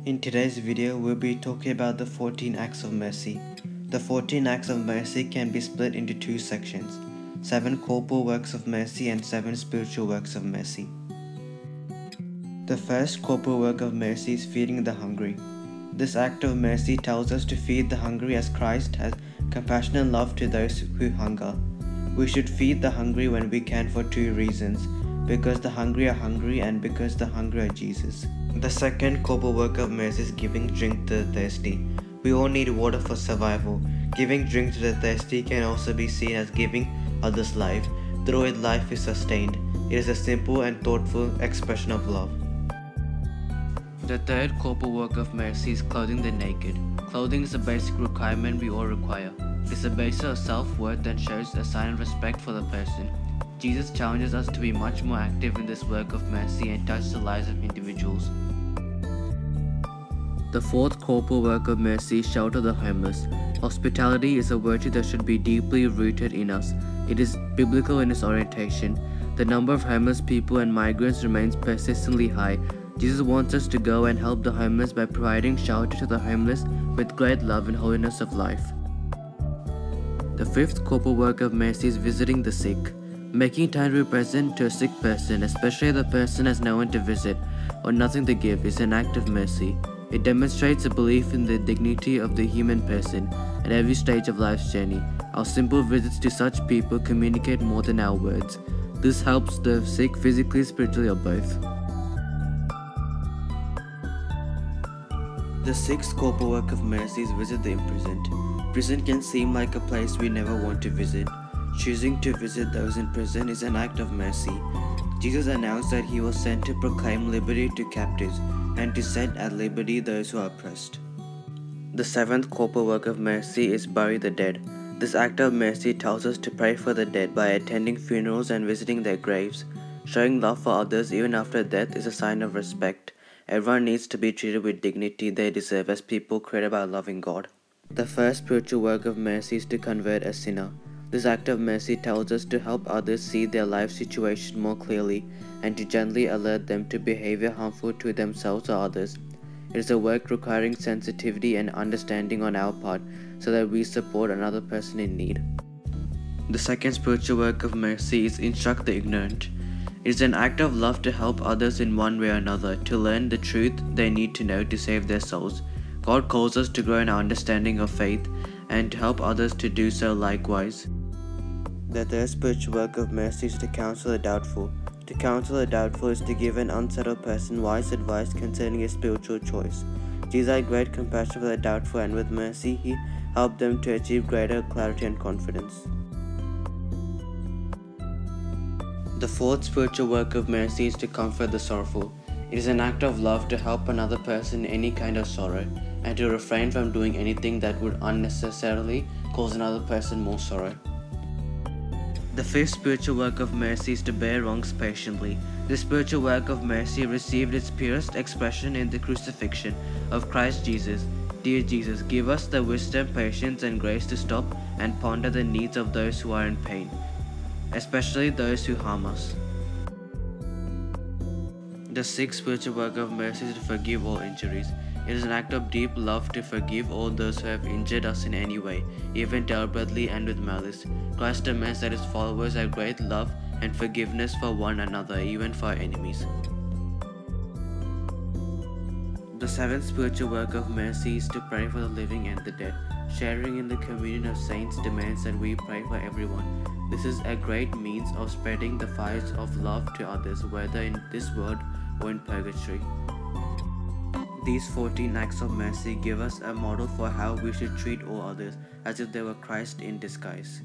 In today's video, we'll be talking about the 14 acts of mercy. The 14 acts of mercy can be split into two sections: 7 corporal works of mercy and 7 spiritual works of mercy. The first corporal work of mercy is feeding the hungry. This act of mercy tells us to feed the hungry as Christ has compassion and love to those who hunger. We should feed the hungry when we can for two reasons: because the hungry are hungry and because the hungry are Jesus. The second corporal work of mercy is giving drink to the thirsty. We all need water for survival. Giving drink to the thirsty can also be seen as giving others life. Through it, life is sustained. It is a simple and thoughtful expression of love. The third corporal work of mercy is clothing the naked. Clothing is a basic requirement we all require. It is a basis of self-worth and shows a sign of respect for the person. Jesus challenges us to be much more active in this work of mercy and touch the lives of individuals. The fourth corporal work of mercy is shelter the homeless. Hospitality is a virtue that should be deeply rooted in us. It is biblical in its orientation. The number of homeless people and migrants remains persistently high. Jesus wants us to go and help the homeless by providing shelter to the homeless with great love and holiness of life. The fifth corporal work of mercy is visiting the sick. Making time to be present to a sick person, especially if the person has no one to visit or nothing to give, is an act of mercy. It demonstrates a belief in the dignity of the human person at every stage of life's journey. Our simple visits to such people communicate more than our words. This helps the sick physically, spiritually, or both. The sixth corporal work of mercy is visit the imprisoned. Prison can seem like a place we never want to visit. Choosing to visit those in prison is an act of mercy. Jesus announced that he was sent to proclaim liberty to captives and to set at liberty those who are oppressed. The seventh corporal work of mercy is bury the dead. This act of mercy tells us to pray for the dead by attending funerals and visiting their graves. Showing love for others even after death is a sign of respect. Everyone needs to be treated with dignity they deserve as people created by a loving God. The first spiritual work of mercy is to convert a sinner. This act of mercy tells us to help others see their life situation more clearly and to gently alert them to behavior harmful to themselves or others. It is a work requiring sensitivity and understanding on our part so that we support another person in need. The second spiritual work of mercy is instruct the ignorant. It is an act of love to help others in one way or another to learn the truth they need to know to save their souls. God calls us to grow in our understanding of faith and to help others to do so likewise. The third spiritual work of mercy is to counsel the doubtful. To counsel the doubtful is to give an unsettled person wise advice concerning a spiritual choice. Jesus had great compassion for the doubtful, and with mercy he helped them to achieve greater clarity and confidence. The fourth spiritual work of mercy is to comfort the sorrowful. It is an act of love to help another person in any kind of sorrow and to refrain from doing anything that would unnecessarily cause another person more sorrow. The fifth spiritual work of mercy is to bear wrongs patiently. This spiritual work of mercy received its purest expression in the crucifixion of Christ Jesus. Dear Jesus, give us the wisdom, patience, and grace to stop and ponder the needs of those who are in pain, especially those who harm us. The sixth spiritual work of mercy is to forgive all injuries. It is an act of deep love to forgive all those who have injured us in any way, even deliberately and with malice. Christ demands that his followers have great love and forgiveness for one another, even for our enemies. The seventh spiritual work of mercy is to pray for the living and the dead. Sharing in the communion of saints demands that we pray for everyone. This is a great means of spreading the fires of love to others, whether in this world or in purgatory. These 14 acts of mercy give us a model for how we should treat all others as if they were Christ in disguise.